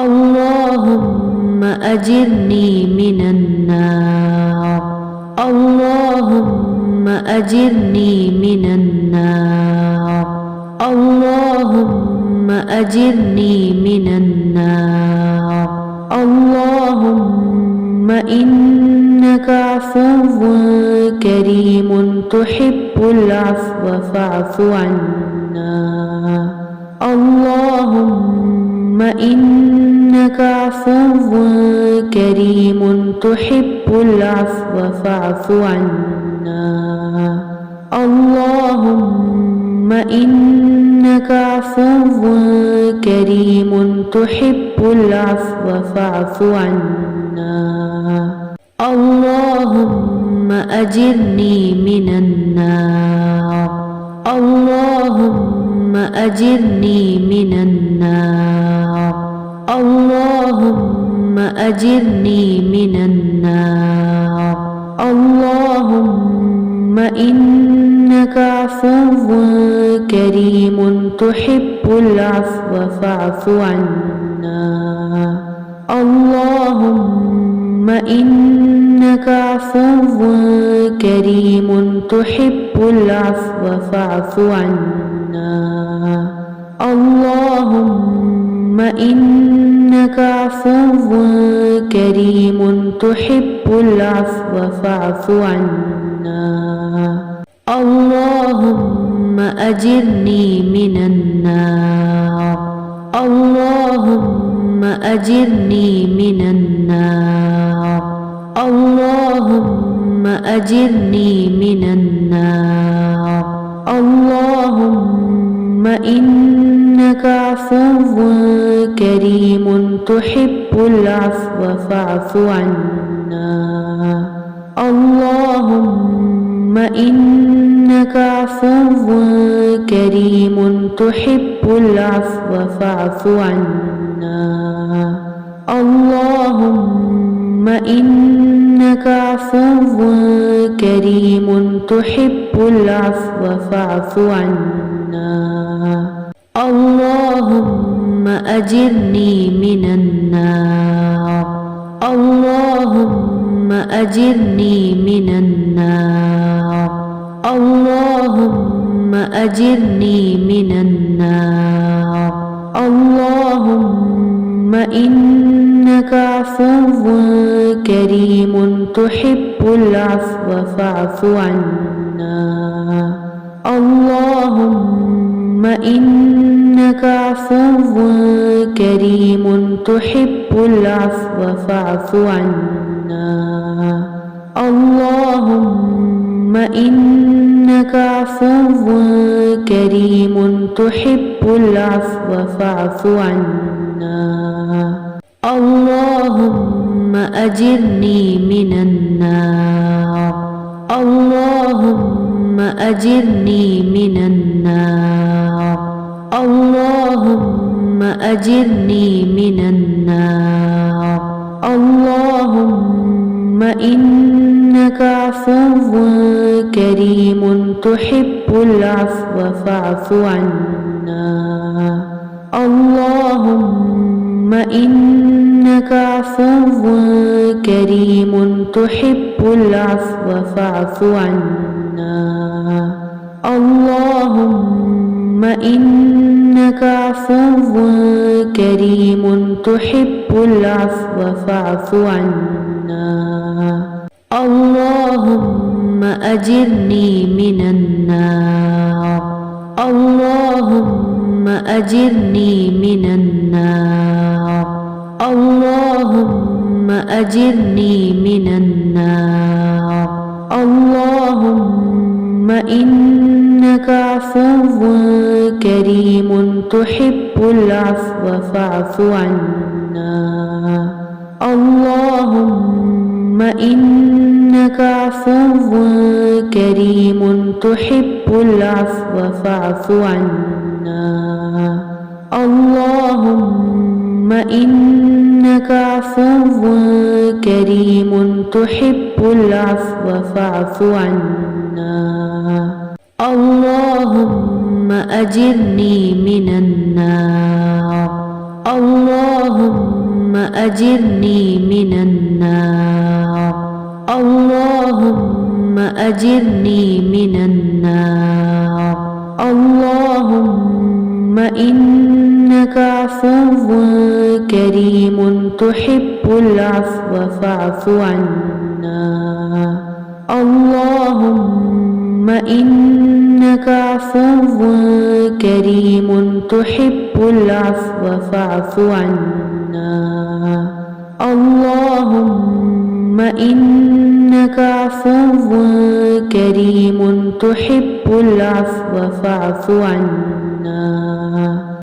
اللهم أجرني من النار. اللهم أجرني من النار. اللهم أجرني من النار. اللهم إنك عفو كريم تحب العفو فاعف عنا. اللهم إنك عفو كريم تحب العفو فاعف عنا. اللهم إنك عفو كريم تحب العفو فاعف عنا. اللهم أجرني من النار. اللهم أجرني من النار. اللهم أجرني من النار. اللهم إنك عفو كريم تحب العفو فاعف عنا. اللهم إنك عفو كريم تحب العفو فاعف عنا. اللهم إنك عفو كريم تحب العفو فاعف عنا. اللهم أجرني من النار. اللهم أجرني من النار. اللهم أجرني من النار. اللهم إنك عفو كريم تحب العفو فاعف عنا. اللهم إنك عفو كريم تحب العفو فاعف عنا. اللهم إنك عفو كريم تحب العفو فاعف عنا. اللهم أجرني من النار. اللهم أجرني من النار. اللهم أجرني من النار. اللهم إنك عفو كريم تحب العفو فاعف عنا. اللهم إنك عفو كريم تحب العفو فاعف عنا. اللهم إنك عفو كريم تحب العفو فاعف عنا. اللهم أجرني من النار. اللهم أجرني من النار. اللهم أجرني من النار. اللهم إنك عفو كريم تحب العفو فاعف عنا. اللهم إنك عفو كريم تحب العفو فاعف عنا. اللهم إنك عفو كريم تحب العفو فاعف عنا. اللهم أجرني من النار. اللهم أجرني من النار. اللهم أجرني من النار. اللهم إنك عفو كريم تحب العفو فاعف عنا. اللهم إنك عفو كريم تحب العفو فاعف عنا. اللهم إنك عفو كريم تحب العفو فاعف عنا. اللهم أجرني من النار. اللهم أجرني من النار اللهم أجرني من النار اللهم إنك عفو كريم تحب العفو فاعف عنا اللهم إنك عفو كريم تحب العفو فاعف عنا اللهم إنك عفو كريم تحب العفو فاعف عنا